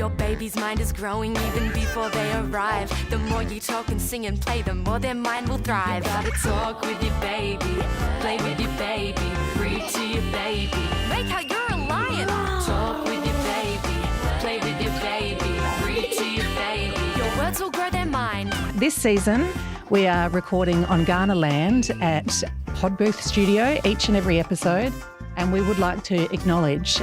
Your baby's mind is growing even before they arrive. The more you talk and sing and play, the more their mind will thrive. You gotta talk with your baby, play with your baby, read to your baby, make out you're a lion. Talk with your baby, play with your baby, read to your baby. Your words will grow their mind. This season, we are recording on Ghana land at Podbooth Studio each and every episode, and we would like to acknowledge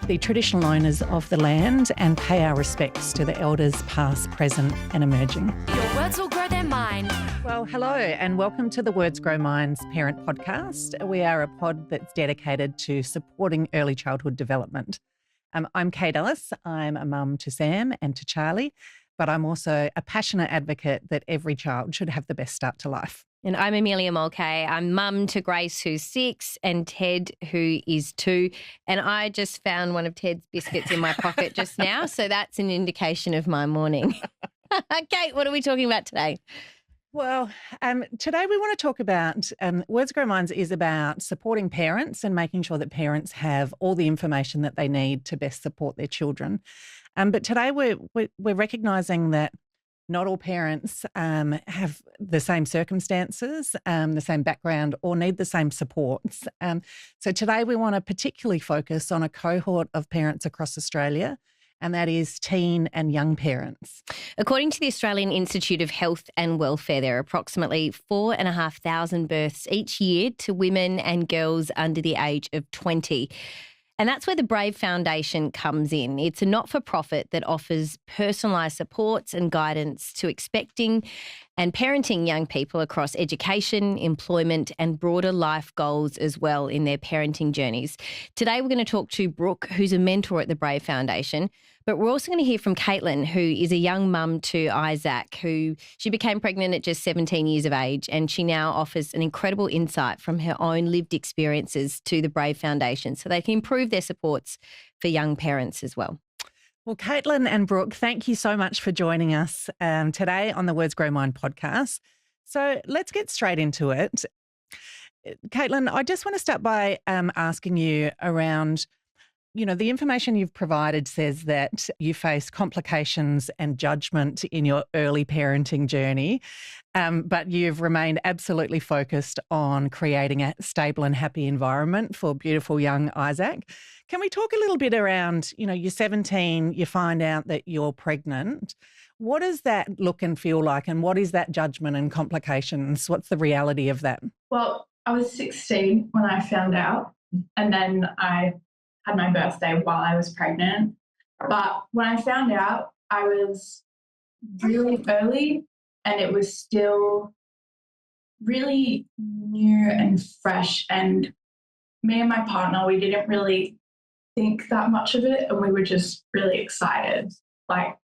the traditional owners of the land and pay our respects to the elders past, present and emerging. Your words will grow their mind. Well, hello and welcome to the Words Grow Minds Parent Podcast. We are a pod that's dedicated to supporting early childhood development. I'm Kate Ellis. I'm a mum to Sam and to Charlie, but I'm also a passionate advocate that every child should have the best start to life. And I'm Amelia. I'm mum to Grace, who's 6, and Ted, who is 2. And I just found one of Ted's biscuits in my pocket just now, so that's an indication of my morning. Kate, what are we talking about today? Well, today we want to talk about, Words Grow Minds is about supporting parents and making sure that parents have all the information that they need to best support their children. But today we're recognising that not all parents have the same circumstances, the same background, or need the same supports. So today we want to particularly focus on a cohort of parents across Australia, and that is teen and young parents. According to the Australian Institute of Health and Welfare, there are approximately 4,500 births each year to women and girls under the age of 20. And that's where the Brave Foundation comes in. It's a not-for-profit that offers personalised supports and guidance to expecting and parenting young people across education, employment and broader life goals as well in their parenting journeys. Today we're going to talk to Brooke, who's a mentor at the Brave Foundation, but we're also going to hear from Katelyn, who is a young mum to Isaac, who she became pregnant at just 17 years of age, and she now offers an incredible insight from her own lived experiences to the Brave Foundation so they can improve their supports for young parents as well. Well, Katelyn and Brooke, thank you so much for joining us today on the Words Grow Mind podcast. So let's get straight into it. Katelyn, I just want to start by asking you around, the information you've provided says that you face complications and judgment in your early parenting journey, but you've remained absolutely focused on creating a stable and happy environment for beautiful young Isaac. Can we talk a little bit around, you're 17, you find out that you're pregnant. What does that look and feel like, and what is that judgment and complications? What's the reality of that? Well, I was 16 when I found out, and then I had my birthday while I was pregnant. But when I found out, I was really early and it was still really new and fresh. And me and my partner, we didn't really think that much of it, and we were just really excited. Like,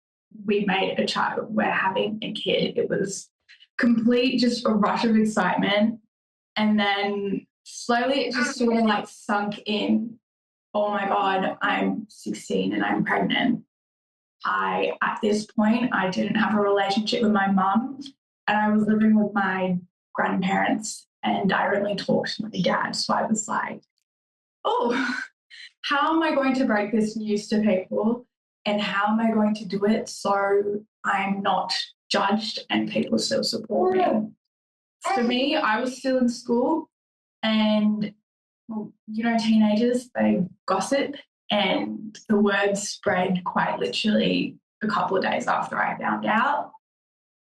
we made a child, we're having a kid. It was complete, just a rush of excitement. And then slowly it just sort of like sunk in. Oh my God, I'm 16 and I'm pregnant. At this point, I didn't have a relationship with my mum, and I was living with my grandparents, and I only talked to my dad. So I was like, oh, how am I going to break this news to people, and how am I going to do it so I'm not judged and people still support me? For me, I was still in school, and teenagers, they gossip, and the word spread quite literally a couple of days after I found out,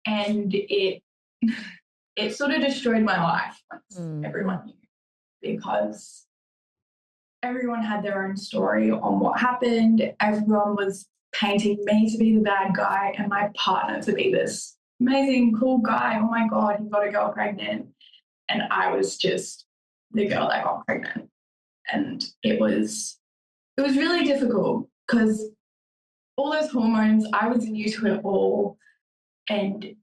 and it sort of destroyed my life once everyone knew, because everyone had their own story on what happened. Everyone was painting me to be the bad guy and my partner to be this amazing, cool guy. Oh my God, he got a girl pregnant. And I was just the girl that got pregnant. And it was really difficult because all those hormones, I was new to it all, and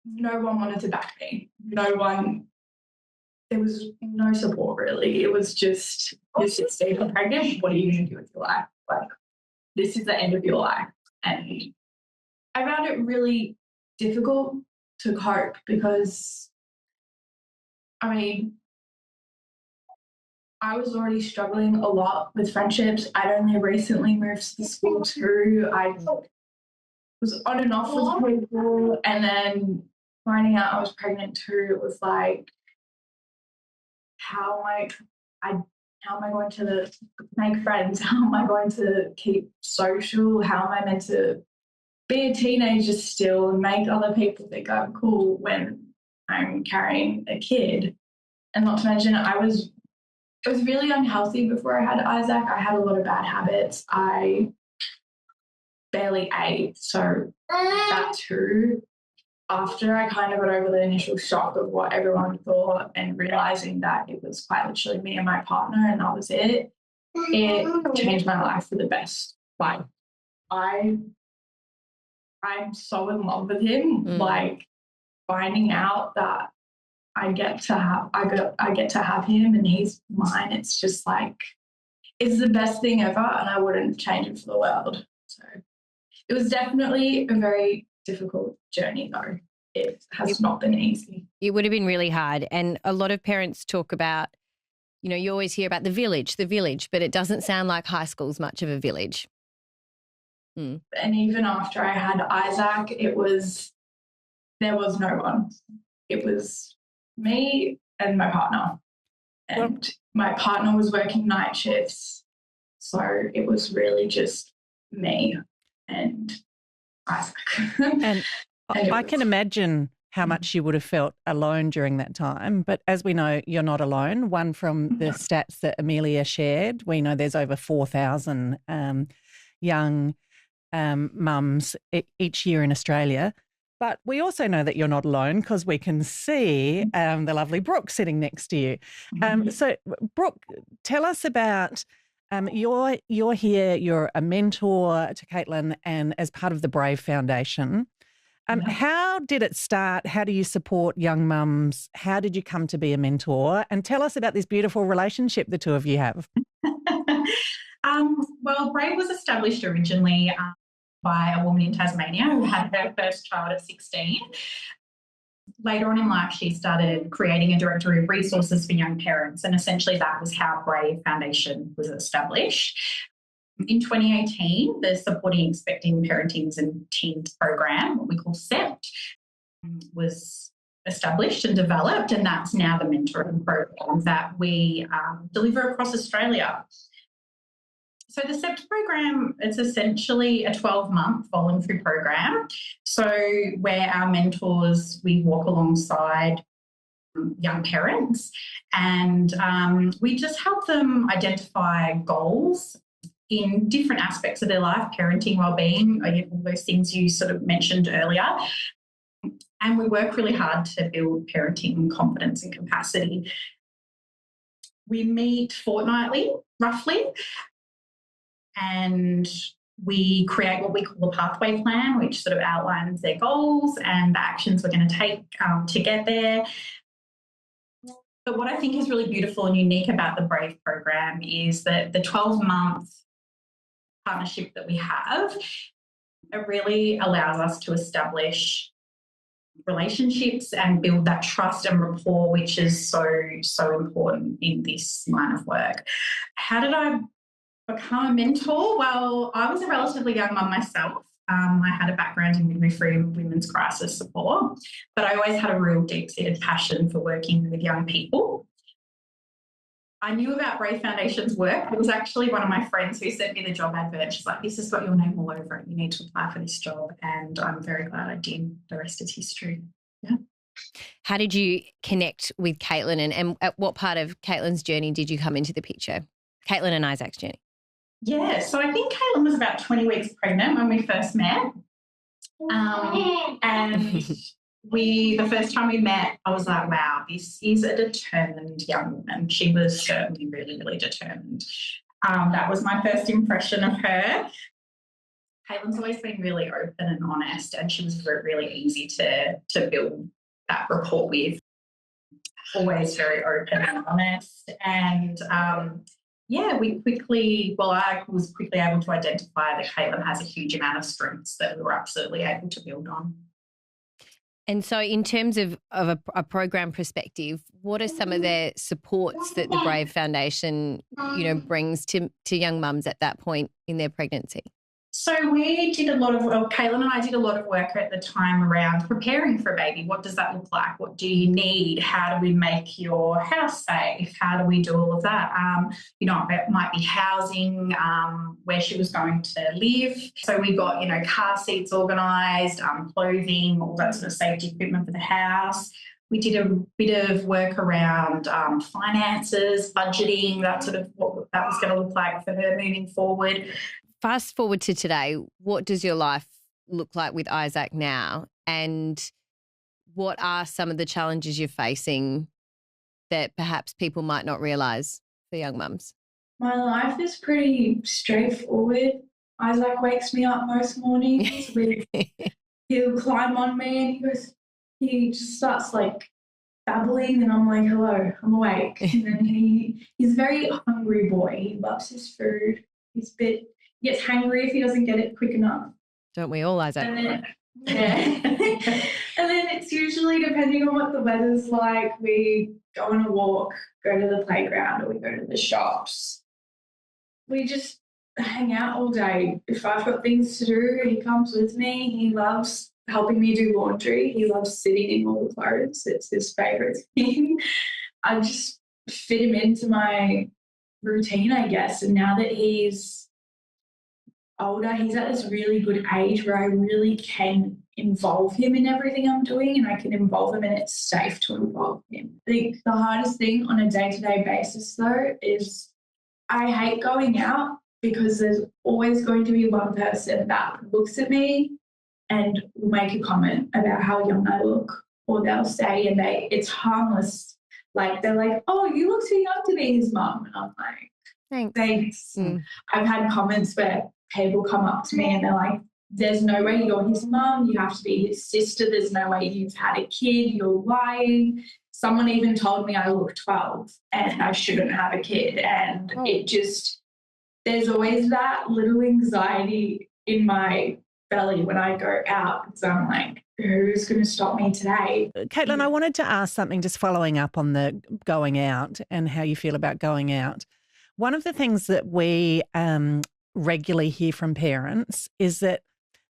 no one wanted to back me. There was no support really. It was just, you're 16, you're pregnant, what are you going to do with your life? Like, this is the end of your life. And I found it really difficult to cope because, I I was already struggling a lot with friendships. I'd only recently moved to the school too. I was on and off with people, and then finding out I was pregnant too, it was like, how am I going to make friends? How am I going to keep social? How am I meant to be a teenager still and make other people think I'm cool when I'm carrying a kid? And not to mention, it was really unhealthy before I had Isaac. I had a lot of bad habits. I barely ate, so that too. After I kind of got over the initial shock of what everyone thought and realizing that it was quite literally me and my partner and that was it changed my life for the best. Like, I'm so in love with him. Like, finding out that I get to have him and he's mine, it's just like, it's the best thing ever, and I wouldn't change it for the world. So it was definitely a very difficult journey, though. It has not been easy. It would have been really hard. And a lot of parents talk about, you always hear about the village, but it doesn't sound like high school's much of a village. And even after I had Isaac, there was no one. It was me and my partner. And my partner was working night shifts. So it was really just me and Isaac. And I can imagine how much you would have felt alone during that time. But as we know, you're not alone. One from the stats that Amelia shared, we know there's over 4,000 young mums each year in Australia. But we also know that you're not alone because we can see the lovely Brooke sitting next to you. So, Brooke, tell us about you're here, you're a mentor to Katelyn and as part of the Brave Foundation. How did it start? How do you support young mums? How did you come to be a mentor? And tell us about this beautiful relationship the two of you have. Well, Brave was established originally by a woman in Tasmania who had her first child at 16. Later on in life, she started creating a directory of resources for young parents, and essentially that was how Brave Foundation was established. In 2018, the Supporting Expecting Parentings and Teens program, what we call SEPT, was established and developed, and that's now the mentoring program that we deliver across Australia. So the SEPT program, it's essentially a 12-month voluntary program. So where our mentors, we walk alongside young parents and we just help them identify goals in different aspects of their life, parenting, wellbeing, all those things you sort of mentioned earlier. And we work really hard to build parenting confidence and capacity. We meet fortnightly, roughly, and we create what we call a pathway plan, which sort of outlines their goals and the actions we're going to take to get there. But what I think is really beautiful and unique about the Brave program is that the 12-month partnership that we have, it really allows us to establish relationships and build that trust and rapport, which is so important in this line of work. How did I become a mentor? Well, I was a relatively young mum myself. I had a background in midwifery and women's crisis support, but I always had a real deep-seated passion for working with young people. I knew about Brave Foundation's work. It was actually one of my friends who sent me the job advert. She's like, this has got your name all over it. You need to apply for this job. And I'm very glad I did. The rest is history. Yeah. How did you connect with Katelyn and at what part of Katelyn's journey did you come into the picture? Katelyn and Isaac's journey. Yeah, so I think Katelyn was about 20 weeks pregnant when we first met. And the first time we met, I was like, wow, this is a determined young woman. She was certainly really, really determined. That was my first impression of her. Katelyn's always been really open and honest, and she was really easy to build that rapport with. Always very open and honest. And I was quickly able to identify that Katelyn has a huge amount of strengths that we were absolutely able to build on. And so in terms of a program perspective, what are some of the supports that the Brave Foundation, brings to young mums at that point in their pregnancy? So we did Katelyn and I did a lot of work at the time around preparing for a baby. What does that look like? What do you need? How do we make your house safe? How do we do all of that? It might be housing, where she was going to live. So we got, car seats organised, clothing, all that sort of safety equipment for the house. We did a bit of work around finances, budgeting, that sort of what that was going to look like for her moving forward. Fast forward to today, what does your life look like with Isaac now? And what are some of the challenges you're facing that perhaps people might not realise for young mums? My life is pretty straightforward. Isaac wakes me up most mornings. He'll climb on me and he just starts like babbling and I'm like, hello, I'm awake. And then he's a very hungry boy. He loves his food. He gets hangry if he doesn't get it quick enough. Don't we all, Isaac? And then, and then it's usually depending on what the weather's like, we go on a walk, go to the playground, or we go to the shops. We just hang out all day. If I've got things to do, he comes with me. He loves helping me do laundry. He loves sitting in all the clothes. It's his favourite thing. I just fit him into my routine, I guess. And now that he's older, he's at this really good age where I really can involve him in everything I'm doing and I can involve him and it's safe to involve him. I think the hardest thing on a day-to-day basis though is I hate going out because there's always going to be one person that looks at me and will make a comment about how young I look, or they'll say, and it's harmless, like they're like, oh, you look too young to be his mum. And I'm like, thanks. I've had comments where people come up to me and they're like, there's no way you're his mum, you have to be his sister, there's no way you've had a kid, you're lying. Someone even told me I look 12 and I shouldn't have a kid. And there's always that little anxiety in my belly when I go out because I'm like, who's going to stop me today? Katelyn, I wanted to ask something just following up on the going out and how you feel about going out. One of the things that we regularly hear from parents is that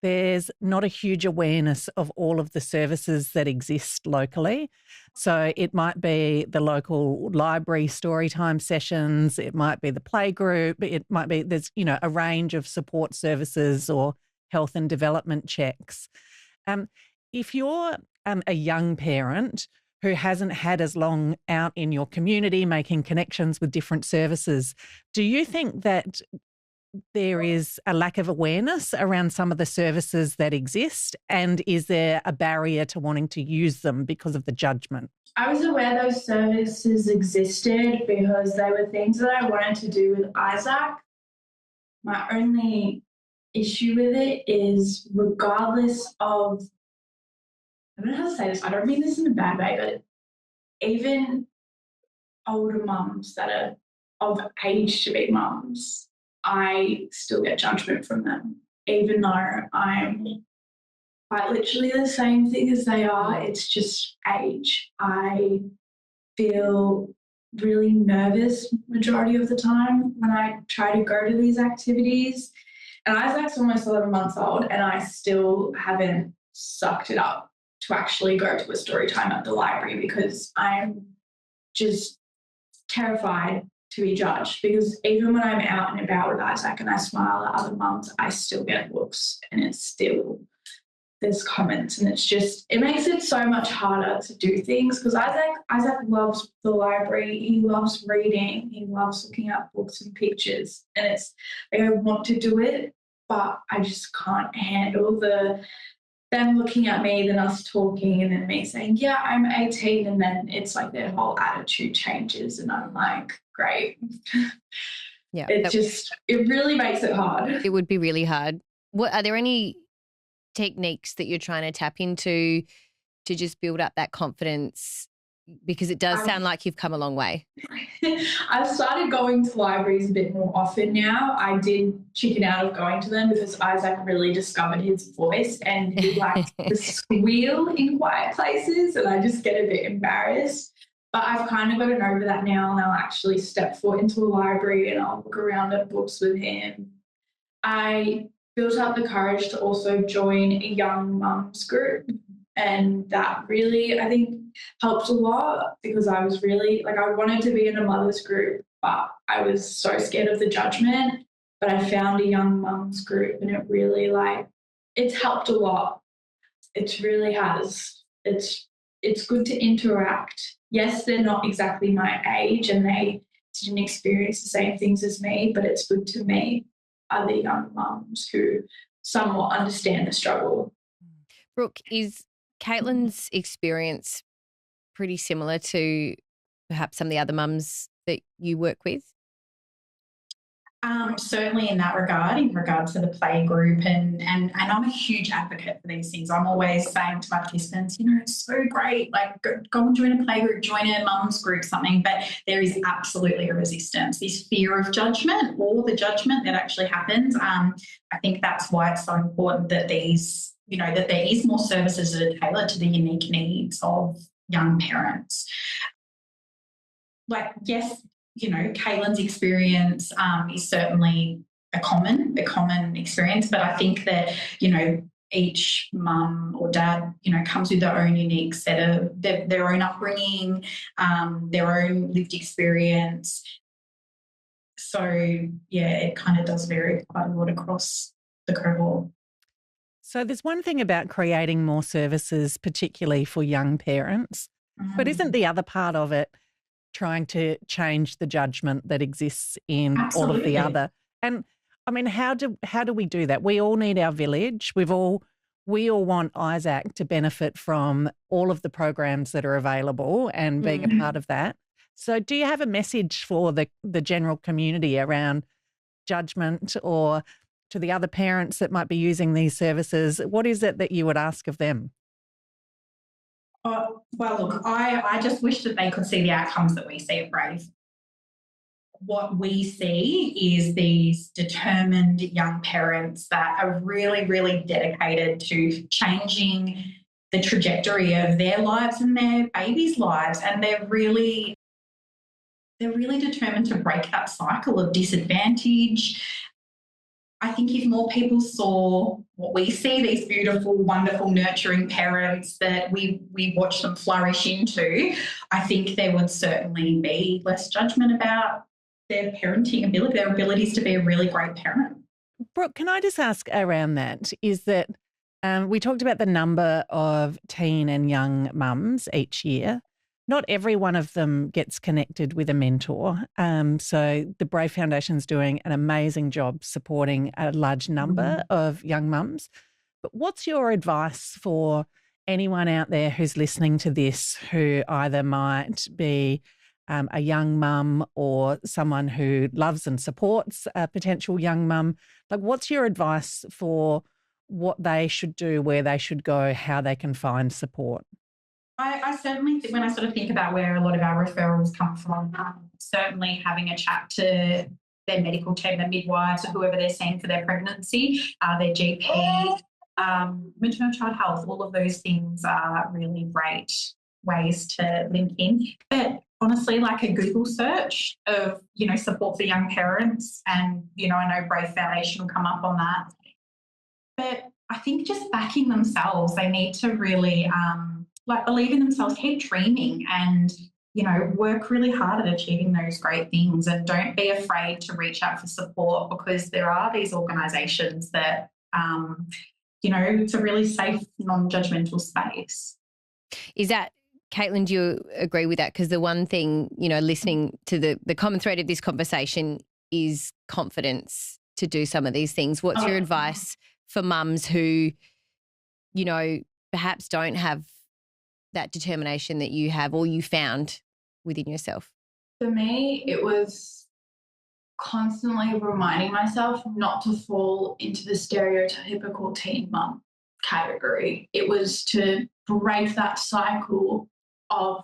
there's not a huge awareness of all of the services that exist locally. So it might be the local library story time sessions, it might be the playgroup, it might be there's, a range of support services or health and development checks. If you're a young parent who hasn't had as long out in your community making connections with different services, do you think that there is a lack of awareness around some of the services that exist? And is there a barrier to wanting to use them because of the judgment? I was aware those services existed because they were things that I wanted to do with Isaac. My only issue with it is regardless of, I don't know how to say this, I don't mean this in a bad way, but even older mums that are of age to be mums, I still get judgment from them, even though I'm quite literally the same thing as they are. It's just age. I feel really nervous majority of the time when I try to go to these activities. And Isaac's almost 11 months old and I still haven't sucked it up to actually go to a story time at the library because I'm just terrified to be judged, because even when I'm out and about with Isaac and I smile at other mums, I still get looks and there's comments, and it makes it so much harder to do things because Isaac loves the library, he loves reading, he loves looking at books and pictures, and it's like I want to do it, but I just can't handle them looking at me, then us talking, and then me saying, yeah, I'm 18, and then it's like their whole attitude changes and I'm like, great. Yeah. It really makes it hard. It would be really hard. Are there any techniques that you're trying to tap into to just build up that confidence Because it does sound like you've come a long way. I've started going to libraries a bit more often now. I did chicken out of going to them because Isaac really discovered his voice and he likes to squeal in quiet places, and I just get a bit embarrassed. But I've kind of gotten over that now, and I'll actually step foot into a library and I'll look around at books with him. I built up the courage to also join a young mums group, and that really, I think, helped a lot because I was really, I wanted to be in a mother's group, but I was so scared of the judgment. But I found a young mums group and it really, it's helped a lot. It really has. It's good to interact. Yes, they're not exactly my age and they didn't experience the same things as me, but it's good to meet other young mums who somewhat understand the struggle. Brooke, is Katelyn's experience pretty similar to perhaps some of the other mums that you work with? Certainly in that regard, in regard to the play group, and I'm a huge advocate for these things. I'm always saying to my participants, it's so great, go and join a play group, join a mums group, something, but there is absolutely a resistance, this fear of judgment or the judgment that actually happens. I think that's why it's so important that these, that there is more services that are tailored to the unique needs of young parents. Yes, Katelyn's experience is certainly a common experience, but I think that, each mum or dad, comes with their own unique set of their own upbringing, their own lived experience. So, yeah, it kind of does vary quite a lot across the cohort. So there's one thing about creating more services, particularly for young parents, but isn't the other part of it trying to change the judgment that exists in all of the other? And I mean, how do we do that? We all need our village. We all want Isaac to benefit from all of the programs that are available and being a part of that. So do you have a message for the general community around judgment, or to the other parents that might be using these services? What is it that you would ask of them? Well, look, I just wish that they could see the outcomes that we see at Brave. What we see is these determined young parents that are really, really dedicated to changing the trajectory of their lives and their babies' lives, and they're really determined to break that cycle of disadvantage. I think if more people saw what we see, these beautiful, wonderful, nurturing parents that we watch them flourish into, I think there would certainly be less judgment about their parenting ability, their abilities to be a really great parent. Brooke, can I just ask around that, is that we talked about the number of teen and young mums each year. Not every one of them gets connected with a mentor. So the Brave Foundation's doing an amazing job supporting a large number of young mums. But what's your advice for anyone out there who's listening to this who either might be a young mum or someone who loves and supports a potential young mum? What's your advice for what they should do, where they should go, how they can find support? I certainly think, when I sort of think about where a lot of our referrals come from, certainly having a chat to their medical team, their midwives, or whoever they're seeing for their pregnancy, their GP, maternal child health, all of those things are really great ways to link in. But honestly, a Google search of, support for young parents, and, I know Brave Foundation will come up on that. But I think just backing themselves, they need to really believe in themselves, keep dreaming, and, work really hard at achieving those great things, and don't be afraid to reach out for support, because there are these organisations that, it's a really safe, non-judgmental space. Is that, Katelyn, do you agree with that? Because the one thing, listening to the common thread of this conversation is confidence to do some of these things. What's your advice for mums who, perhaps don't have that determination that you have, or you found within yourself? For me, it was constantly reminding myself not to fall into the stereotypical teen mum category. It was to break that cycle of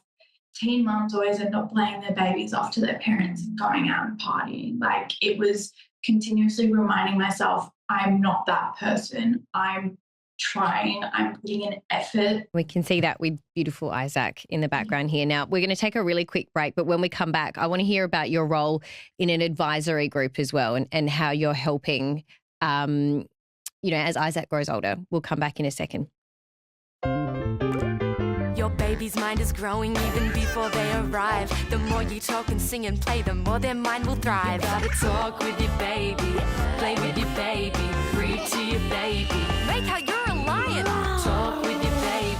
teen mums always end up laying their babies off to their parents and going out and partying. Like, it was continuously reminding myself, I'm not that person. I'm trying, I'm putting in effort. We can see that with beautiful Isaac in the background here. Now, we're going to take a really quick break, but when we come back, I want to hear about your role in an advisory group as well, and how you're helping, as Isaac grows older. We'll come back in a second. Your baby's mind is growing even before they arrive. The more you talk and sing and play, the more their mind will thrive. You gotta talk with your baby, play with your baby, read to your baby, make out you're a lion. Talk with your baby,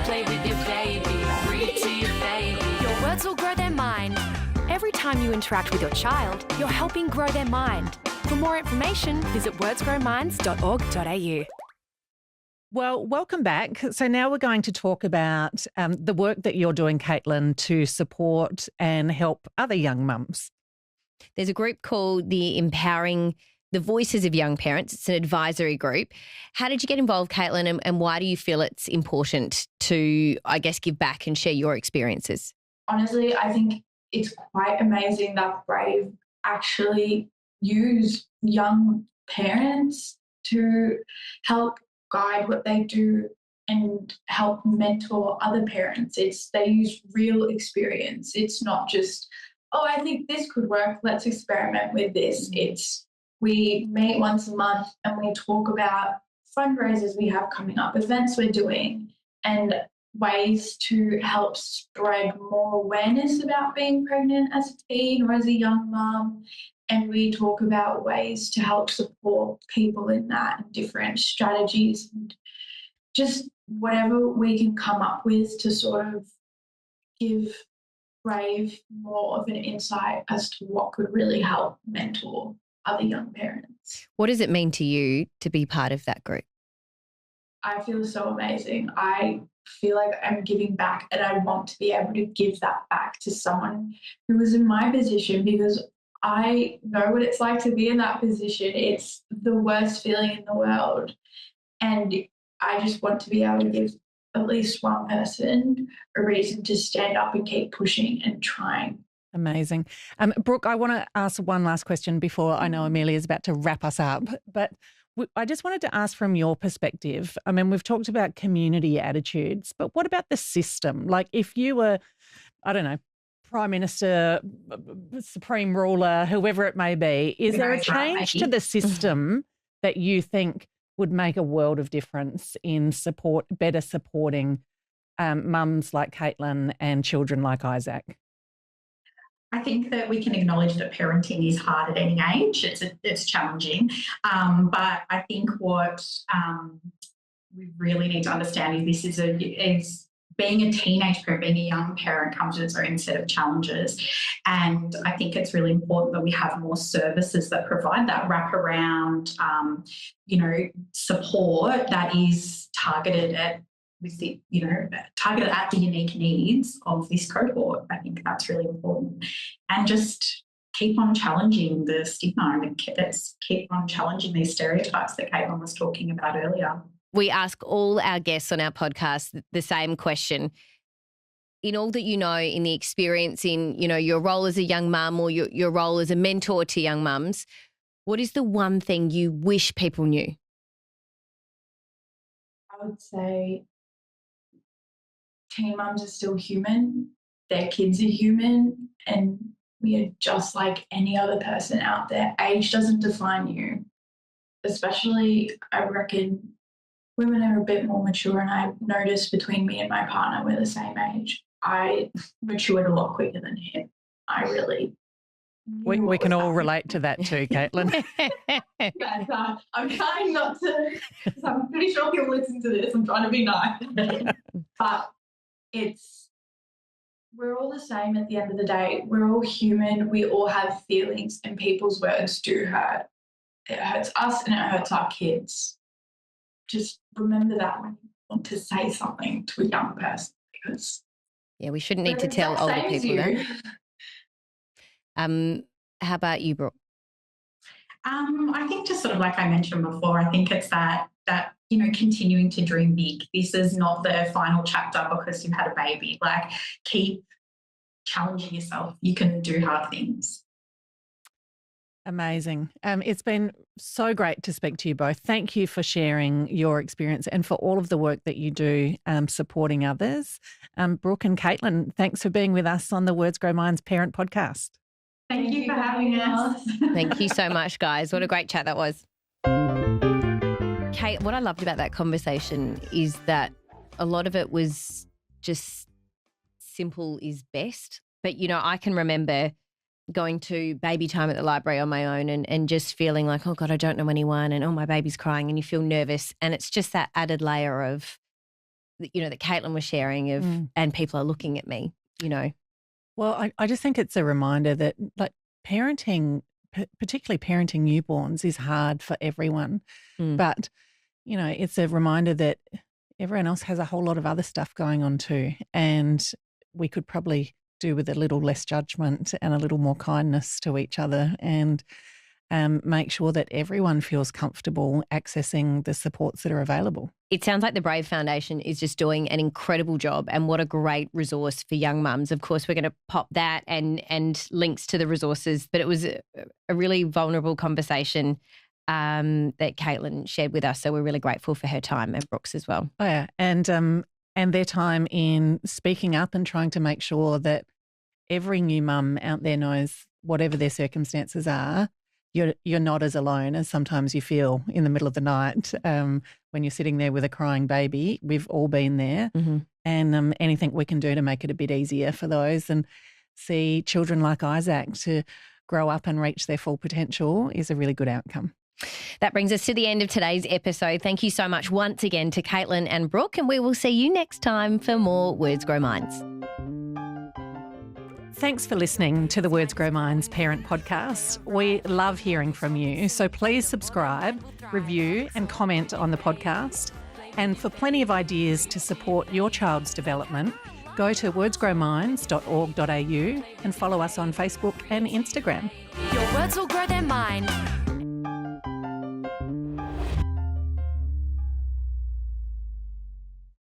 play with your baby, read to your baby. Your words will grow their mind. Every time you interact with your child, you're helping grow their mind. For more information, visit wordsgrowminds.org.au. Well, welcome back. So now we're going to talk about the work that you're doing, Katelyn, to support and help other young mums. There's a group called the Empowering the Voices of Young Parents. It's an advisory group. How did you get involved, Katelyn, and why do you feel it's important to, I guess, give back and share your experiences? Honestly, I think it's quite amazing that Brave actually use young parents to help guide what they do and help mentor other parents. They use real experience. It's not just, oh, I think this could work, let's experiment with this. We meet once a month and we talk about fundraisers we have coming up, events we're doing, and ways to help spread more awareness about being pregnant as a teen or as a young mum. And we talk about ways to help support people in that and different strategies and just whatever we can come up with to sort of give Brave more of an insight as to what could really help mentor other young parents. What does it mean to you to be part of that group? I feel so amazing. I feel like I'm giving back, and I want to be able to give that back to someone who was in my position, because I know what it's like to be in that position. It's the worst feeling in the world. And I just want to be able to give at least one person a reason to stand up and keep pushing and trying. Amazing. Brooke, I want to ask one last question before I know Amelia is about to wrap us up. But I just wanted to ask from your perspective, I mean, we've talked about community attitudes, but what about the system? Like, if you were, I don't know, Prime Minister, Supreme Ruler, whoever it may be, is there a change to the system that you think would make a world of difference in better supporting mums like Katelyn and children like Isaac? I think that we can acknowledge that parenting is hard at any age. It's challenging. But I think what we really need to understand is this is being a teenage parent, being a young parent comes with its own set of challenges. And I think it's really important that we have more services that provide that wraparound, support that is targeted at the unique needs of this cohort. I think that's really important. And just keep on challenging the stigma and keep on challenging these stereotypes that Katelyn was talking about earlier. We ask all our guests on our podcast the same question. In all that you know, in the experience, in your role as a young mum or your role as a mentor to young mums, what is the one thing you wish people knew? I would say teen mums are still human. Their kids are human, and we are just like any other person out there. Age doesn't define you. Especially, I reckon, women are a bit more mature, and I've noticed between me and my partner, we're the same age. I matured a lot quicker than him. I really. We can all relate to that too, Katelyn. Yes, I'm trying not to, because I'm pretty sure he'll listen to this. I'm trying to be nice. But we're all the same at the end of the day. We're all human. We all have feelings, and people's words do hurt. It hurts us and it hurts our kids. Just remember that when you want to say something to a young person, because we shouldn't need to tell older people that. How about you, Brooke? I think just sort of like I mentioned before, I think it's that continuing to dream big. This is not the final chapter because you've had a baby. Like, keep challenging yourself. You can do hard things. Amazing. It's been so great to speak to you both. Thank you for sharing your experience and for all of the work that you do supporting others. Brooke and Katelyn, thanks for being with us on the Words Grow Minds Parent Podcast. Thank you for having us. Thank you so much, guys. What a great chat that was. Kate, what I loved about that conversation is that a lot of it was just simple is best. But, you know, I can remember going to baby time at the library on my own and just feeling like, oh, God, I don't know anyone, and, oh, my baby's crying, and you feel nervous. And it's just that added layer of, you know, that Katelyn was sharing of, and people are looking at me, you know. Well, I just think it's a reminder that, like, parenting, particularly parenting newborns, is hard for everyone. But, you know, it's a reminder that everyone else has a whole lot of other stuff going on too. And we could probably do with a little less judgment and a little more kindness to each other, and make sure that everyone feels comfortable accessing the supports that are available. It sounds like the Brave Foundation is just doing an incredible job, and what a great resource for young mums. Of course, we're going to pop that and links to the resources, but it was a really vulnerable conversation that Katelyn shared with us. So we're really grateful for her time, and Brooke's as well. Oh, yeah. And their time in speaking up and trying to make sure that every new mum out there knows, whatever their circumstances are, you're not as alone as sometimes you feel in the middle of the night when you're sitting there with a crying baby. We've all been there. And anything we can do to make it a bit easier for those and see children like Isaac to grow up and reach their full potential is a really good outcome. That brings us to the end of today's episode. Thank you so much once again to Katelyn and Brooke, and we will see you next time for more Words Grow Minds. Thanks for listening to the Words Grow Minds Parent Podcast. We love hearing from you, so please subscribe, review and comment on the podcast. And for plenty of ideas to support your child's development, go to wordsgrowminds.org.au and follow us on Facebook and Instagram. Your words will grow their mind.